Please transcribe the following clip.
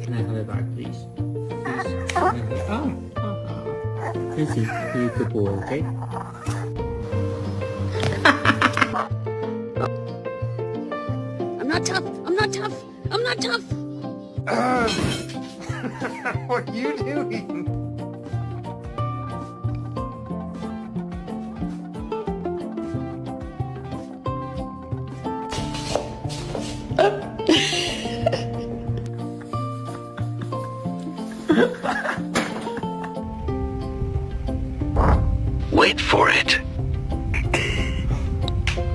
Can I have it back, please? Please. Oh. Easy. You good boy, okay? I'm not tough. I'm not tough. I'm not tough. What are you doing?